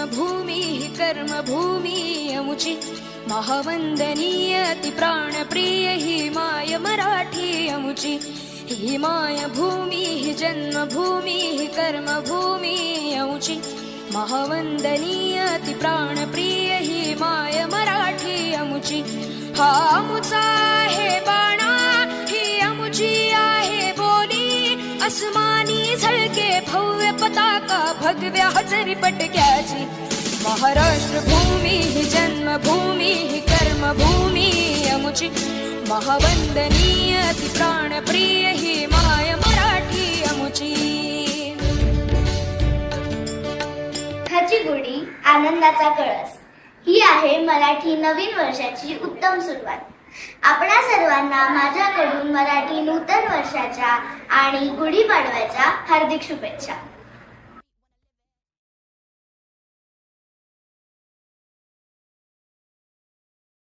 जन्मभूमी ही कर्मभूमी अमुची, महावंदनीय ती प्राणप्रिय ही माय मराठी अमुची। ही मायभूमी ही जन्मभूमी ही कर्मभूमी अमुची, महावंदनीय ती प्राणप्रिय ही माय मराठी अमुची। हा अमुचा आहे बाणा, ही अमुची आहे बोली, अस्मानी झळके भव्य पताका भगव्या हजरी पटक्याची। महाराष्ट्र भूमी ही जन्मभूमी ही कर्मभूमी अमुची, महावंदनीय ती प्राणप्रिय ही माय मराठी अमुची। सुखाची गुढी आनंदाचा कळस ही आहे मराठी नवीन वर्षाची उत्तम सुरुवात। आपणा सर्वांना माझ्याकडून मराठी नूतन वर्षाच्या आणि गुढीपाडव्याच्या हार्दिक शुभेच्छा।